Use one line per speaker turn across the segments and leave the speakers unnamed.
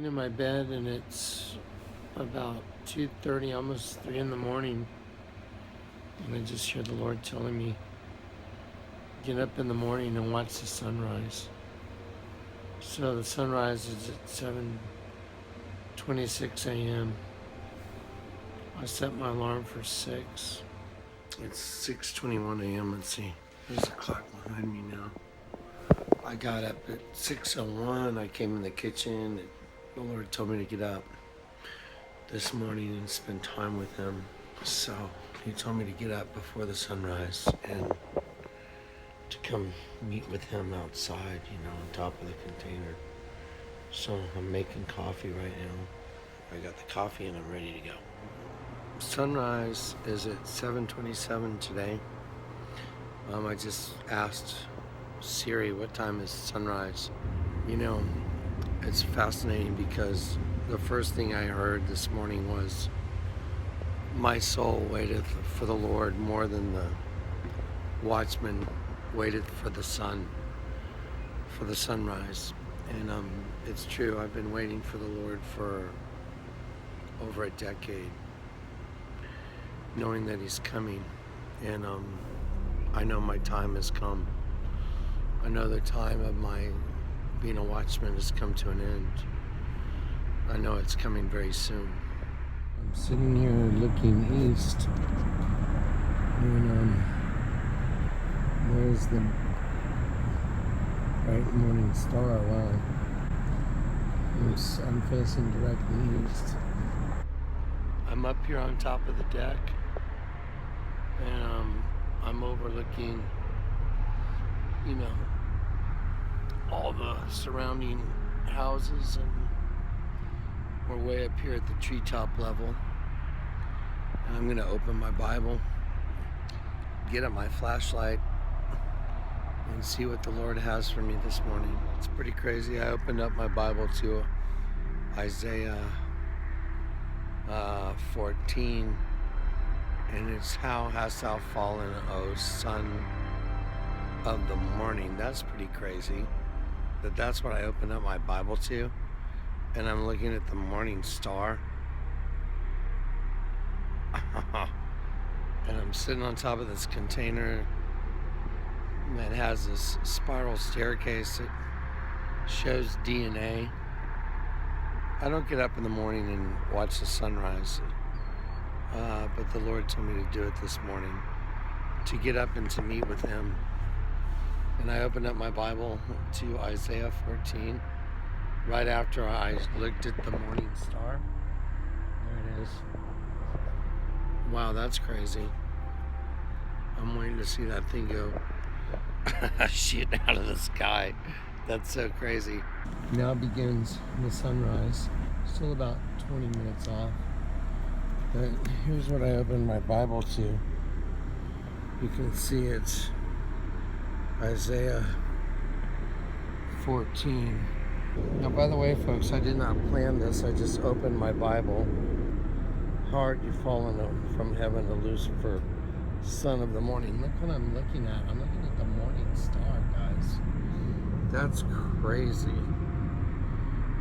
in my bed and it's about 2:30, almost 3 in the morning. And I just hear the Lord telling me, get up in the morning and watch the sunrise. So the sunrise is at 7:26 a.m. I set my alarm for 6. It's 6:21 a.m. Let's see. There's a clock behind me now. I got up at 6:01. I came in the kitchen and the Lord told me to get up this morning and spend time with Him. So He told me to get up before the sunrise and to come meet with Him outside, on top of the container. So I'm making coffee right now. I got the coffee and I'm ready to go. Sunrise is at 7:27 today. I just asked Siri, what time is sunrise? It's fascinating because the first thing I heard this morning was, my soul waiteth for the Lord more than the watchman waiteth for the sun, for the sunrise. And it's true, I've been waiting for the Lord for over a decade, knowing that He's coming. And I know my time has come. I know the time of my being a watchman has come to an end. I know it's coming very soon. I'm sitting here looking east, and there's the bright morning star. Wow. I'm facing directly east. I'm up here on top of the deck, and I'm overlooking, all the surrounding houses, and we're way up here at the treetop level. And I'm gonna open my Bible, get up my flashlight, and see what the Lord has for me this morning. It's pretty crazy. I opened up my Bible to Isaiah 14, and it's, how hast thou fallen, O son of the morning. That's pretty crazy. That's what I opened up my Bible to, and I'm looking at the morning star. And I'm sitting on top of this container that has this spiral staircase that shows DNA. I don't get up in the morning and watch the sunrise, but the Lord told me to do it this morning, to get up and to meet with Him. And I opened up my Bible to Isaiah 14 right after I looked at the morning star. There it is. Wow, that's crazy. I'm waiting to see that thing go shooting out of the sky. That's so crazy. Now begins the sunrise. Still about 20 minutes off. But here's what I opened my Bible to. You can see it's Isaiah 14. Now, by the way, folks, I did not plan this. I just opened my Bible. How art you fallen from heaven, O Lucifer, son of the morning. Look what I'm looking at. I'm looking at the morning star, guys. That's crazy.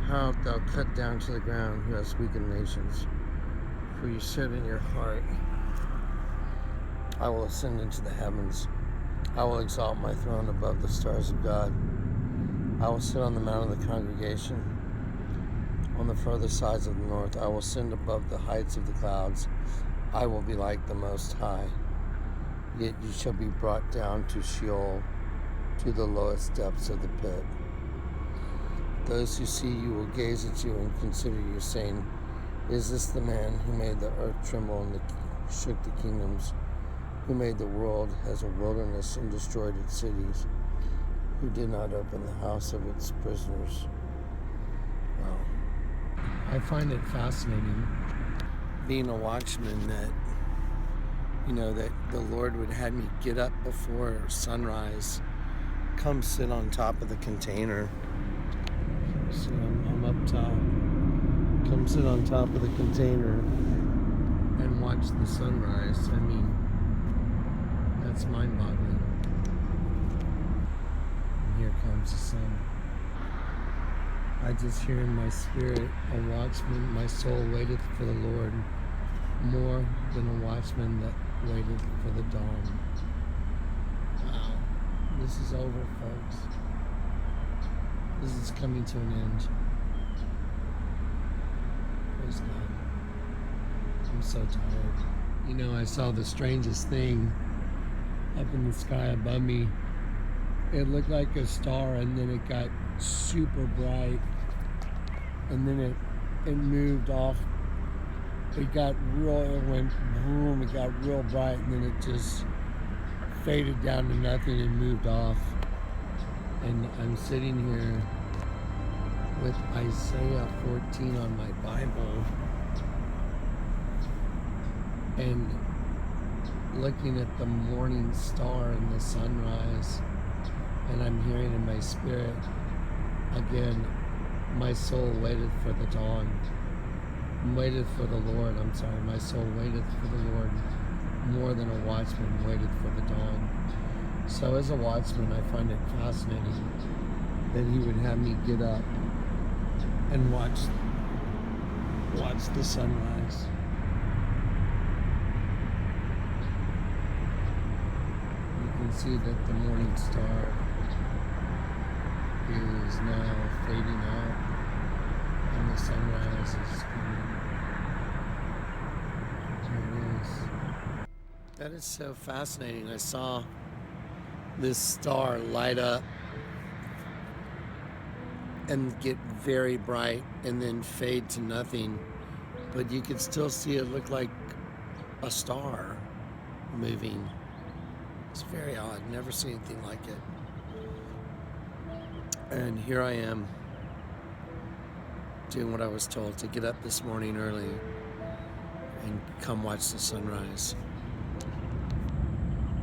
How art thou cut down to the ground, who hast weakened nations? For you said in your heart, I will ascend into the heavens. I will exalt my throne above the stars of God. I will sit on the mount of the congregation, on the further sides of the north. I will ascend above the heights of the clouds. I will be like the Most High. Yet you shall be brought down to Sheol, to the lowest depths of the pit. Those who see you will gaze at you and consider you, saying, is this the man who made the earth tremble and shook the kingdoms, who made the world as a wilderness and destroyed its cities, who did not open the house of its prisoners? Wow. I find it fascinating, being a watchman, that that the Lord would have me get up before sunrise, come sit on top of the container. So I'm up top. Come sit on top of the container and watch the sunrise. I mean, that's mind-boggling. And here comes the sun. I just hear in my spirit, a watchman, my soul waiteth for the Lord, more than a watchman that waiteth for the dawn. Wow. This is over, folks. This is coming to an end. Praise God. I'm so tired. You know, I saw the strangest thing up in the sky above me. It looked like a star, and then it got super bright, and then it moved off. It went boom, it got real bright, and then it just faded down to nothing and moved off. And I'm sitting here with Isaiah 14 on my Bible and looking at the morning star and the sunrise, and I'm hearing in my spirit again, my soul waiteth for the dawn, waiteth for the Lord. My soul waiteth for the Lord more than a watchman waiteth for the dawn. So as a watchman, I find it fascinating that he would have me get up and watch the sunrise. You can see that the morning star is now fading out and the sunrise is coming. There it is. That is so fascinating. I saw this star light up and get very bright and then fade to nothing, but you could still see it look like a star moving. It's very odd. Never seen anything like it. And here I am doing what I was told, to get up this morning early and come watch the sunrise.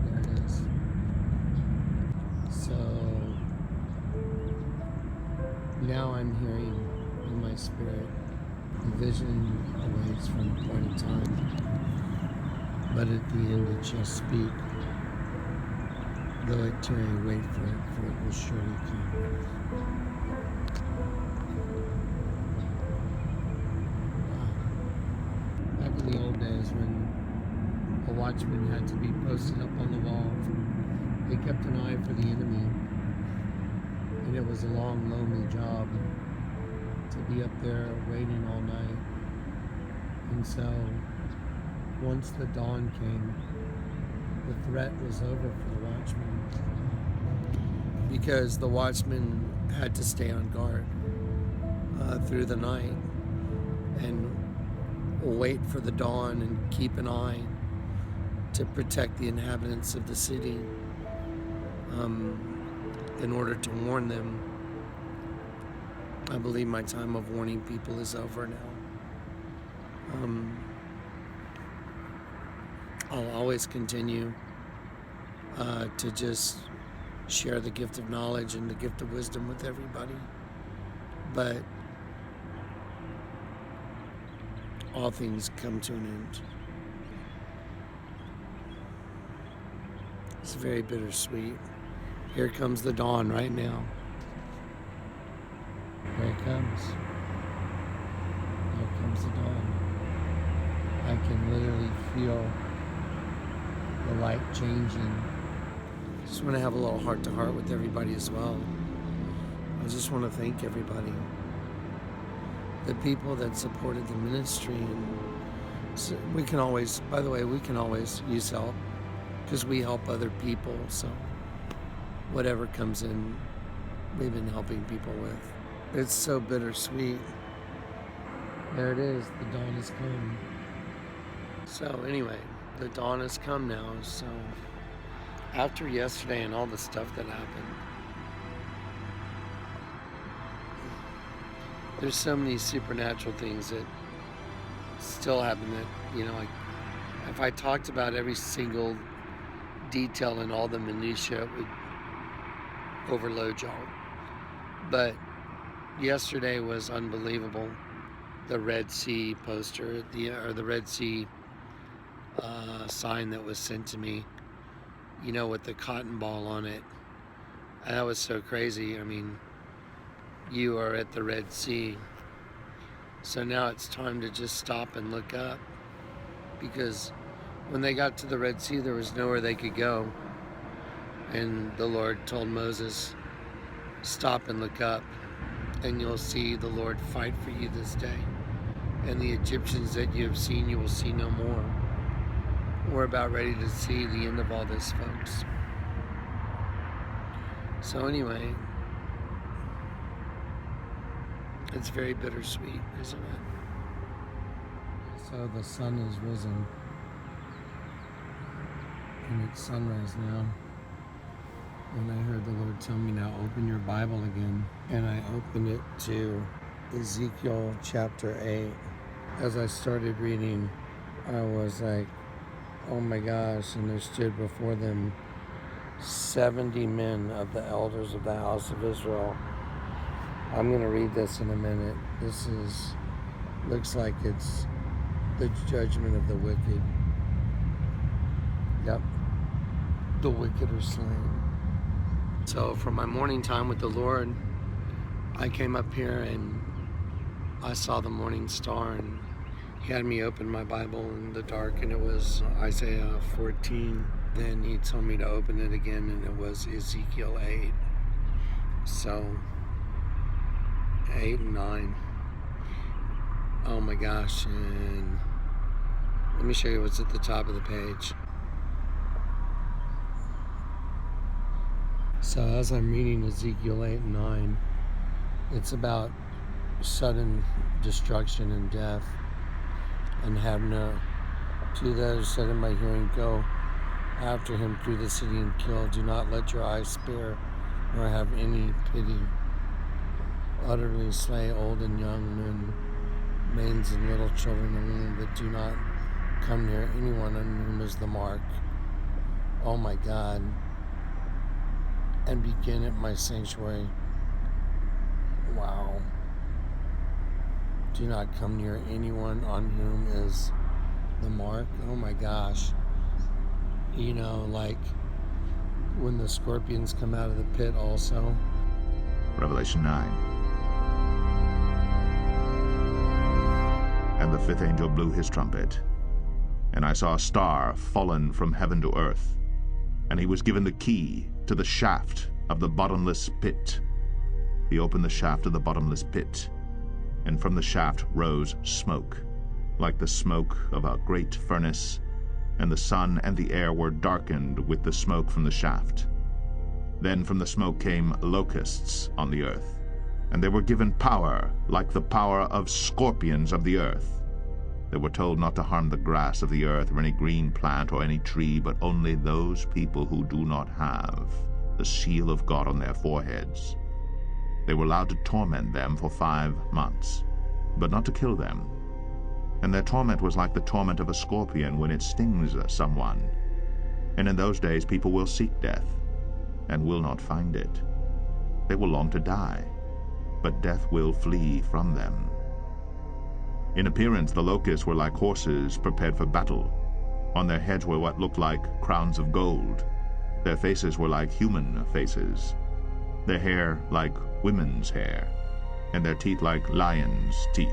There it is. So now I'm hearing in my spirit, the vision awaits from the point of time, but at the end it shall speak. Though it tarry, wait for it will surely come. Wow. Back in the old days when a watchman had to be posted up on the wall, they kept an eye for the enemy. And it was a long, lonely job to be up there waiting all night. And so once the dawn came, the threat was over for the watchman, because the watchman had to stay on guard through the night and wait for the dawn and keep an eye to protect the inhabitants of the city in order to warn them. I believe my time of warning people is over now. I'll always continue to just share the gift of knowledge and the gift of wisdom with everybody. But all things come to an end. It's very bittersweet. Here comes the dawn right now. Here it comes. Here comes the dawn. I can literally feel the light changing. Just want to have a little heart-to-heart with everybody as well. I just want to thank everybody. The people that supported the ministry. And so we can always use help, because we help other people. So whatever comes in, we've been helping people with. It's so bittersweet. There it is. The dawn has come. So anyway, the dawn has come now. So after yesterday and all the stuff that happened, there's so many supernatural things that still happen that, like if I talked about every single detail and all the minutiae, it would overload y'all. But yesterday was unbelievable. The Red Sea poster, the Red Sea sign that was sent to me, with the cotton ball on it. And that was so crazy. I mean, you are at the Red Sea. So now it's time to just stop and look up, because when they got to the Red Sea, there was nowhere they could go. And the Lord told Moses, stop and look up, and you'll see the Lord fight for you this day. And the Egyptians that you have seen, you will see no more. We're about ready to see the end of all this, folks. So anyway, it's very bittersweet, isn't it? So the sun is risen, and it's sunrise now. And I heard the Lord tell me, now open your Bible again. And I opened it to Ezekiel chapter 8. As I started reading, I was like, oh my gosh, and there stood before them 70 men of the elders of the house of Israel. I'm going to read this in a minute. This looks like it's the judgment of the wicked. Yep. The wicked are slain. So for my morning time with the Lord, I came up here and I saw the morning star, and he had me open my Bible in the dark, and it was Isaiah 14. Then he told me to open it again, and it was Ezekiel 8. So 8 and 9. Oh my gosh. And let me show you what's at the top of the page. So as I'm reading Ezekiel 8 and 9, it's about sudden destruction and death. And have no, to those said in my hearing, go after him through the city and kill. Do not let your eyes spare, nor have any pity. Utterly slay old and young men, maidens and little children and women, but do not come near anyone on whom is the mark. Oh my God. And begin at my sanctuary. Wow. Do not come near anyone on whom is the mark. Oh my gosh. You know, like when the scorpions come out of the pit also.
Revelation 9. And the fifth angel blew his trumpet, and I saw a star fallen from heaven to earth, and he was given the key to the shaft of the bottomless pit. He opened the shaft of the bottomless pit, and from the shaft rose smoke, like the smoke of a great furnace, and the sun and the air were darkened with the smoke from the shaft. Then from the smoke came locusts on the earth, and they were given power like the power of scorpions of the earth. They were told not to harm the grass of the earth or any green plant or any tree, but only those people who do not have the seal of God on their foreheads. They were allowed to torment them for 5 months, but not to kill them. And their torment was like the torment of a scorpion when it stings someone. And in those days people will seek death, and will not find it. They will long to die, but death will flee from them. In appearance the locusts were like horses prepared for battle. On their heads were what looked like crowns of gold. Their faces were like human faces, their hair like women's hair, and their teeth like lions' teeth.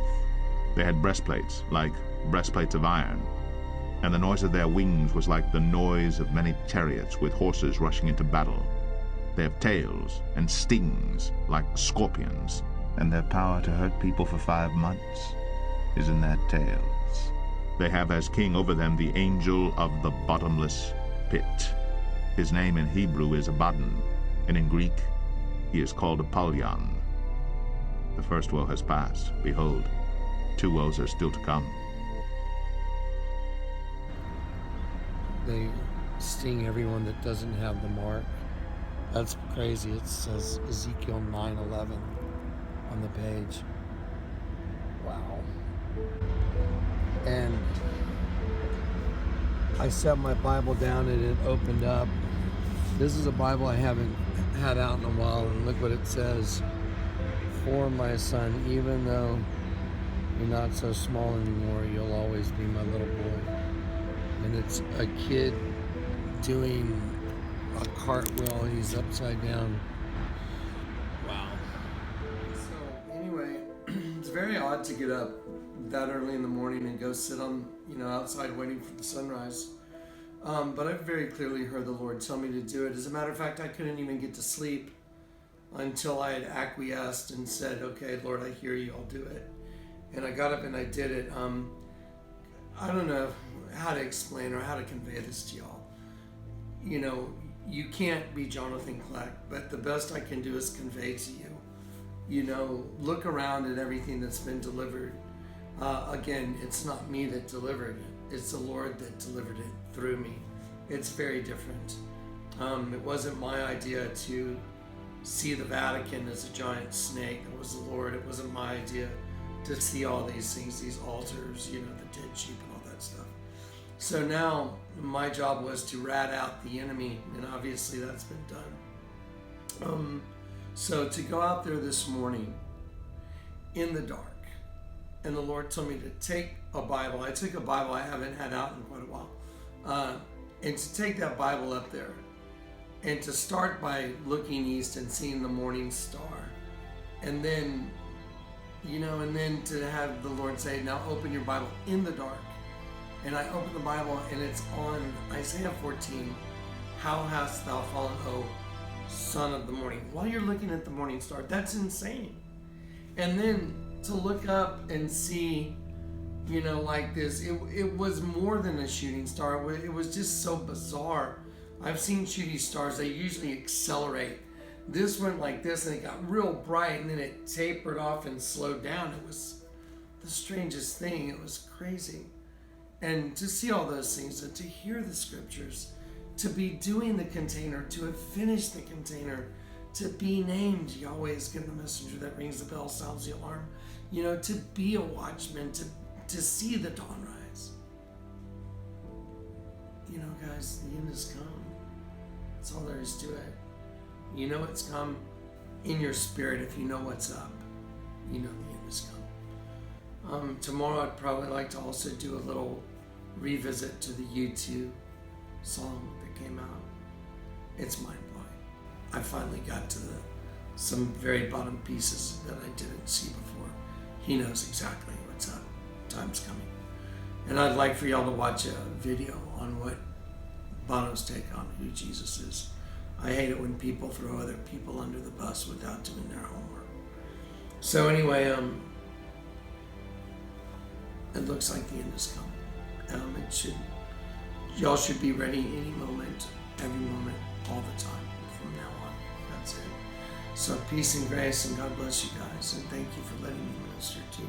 They had breastplates like breastplates of iron, and the noise of their wings was like the noise of many chariots with horses rushing into battle. They have tails and stings like scorpions, and their power to hurt people for 5 months is in their tails. They have as king over them the angel of the bottomless pit. His name in Hebrew is Abaddon, and in Greek he is called Apollyon. The first woe has passed. Behold, 2 woes are still to come.
They sting everyone that doesn't have the mark. That's crazy. It says Ezekiel 9:11 on the page. Wow. And I set my Bible down and it opened up. This is a Bible I haven't had out in a while, and look what it says. For my son, even though you're not so small anymore, you'll always be my little boy. And it's a kid doing a cartwheel. He's upside down. Wow. not to get up that early in the morning and go sit on, outside waiting for the sunrise. But I very clearly heard the Lord tell me to do it. As a matter of fact, I couldn't even get to sleep until I had acquiesced and said, okay, Lord, I hear you, I'll do it. And I got up and I did it. I don't know how to explain or how to convey this to y'all. You can't be Jonathan Kleck, but the best I can do is convey to you. Look around at everything that's been delivered. Again, it's not me that delivered it. It's the Lord that delivered it through me. It's very different. It wasn't my idea to see the Vatican as a giant snake. It was the Lord. It wasn't my idea to see all these things, these altars, the dead sheep and all that stuff. So now my job was to rat out the enemy, and obviously that's been done. So to go out there this morning in the dark, and the Lord told me to take a Bible. I took a Bible I haven't had out in quite a while, and to take that Bible up there and to start by looking east and seeing the morning star, and then to have the Lord say, now open your Bible in the dark. And I open the Bible and it's on Isaiah 14. How hast thou fallen, O son of the morning? While you're looking at the morning star, that's insane. And then to look up and see, like this, it was more than a shooting star. It was just so bizarre. I've seen shooting stars, they usually accelerate. This went like this and it got real bright and then it tapered off and slowed down. It was the strangest thing. It was crazy. And to see all those things and to hear the scriptures, to be doing the container, to have finished the container, to be named Yahweh is good, the messenger that rings the bell, sounds the alarm, to be a watchman, to see the dawn rise. Guys, the end has come. That's all there is to it. It's come in your spirit. If you know what's up, the end has come. Tomorrow I'd probably like to also do a little revisit to the U2 song that came out. It's mind-blowing. I finally got to some very bottom pieces that I didn't see before. He knows exactly what's up. Time's coming. And I'd like for y'all to watch a video on what Bono's take on who Jesus is. I hate it when people throw other people under the bus without doing their homework. So anyway, it looks like the end has come. Y'all should be ready any moment, every moment, all the time from now on. That's it. So peace and grace, and God bless you guys, and thank you for letting me minister to you.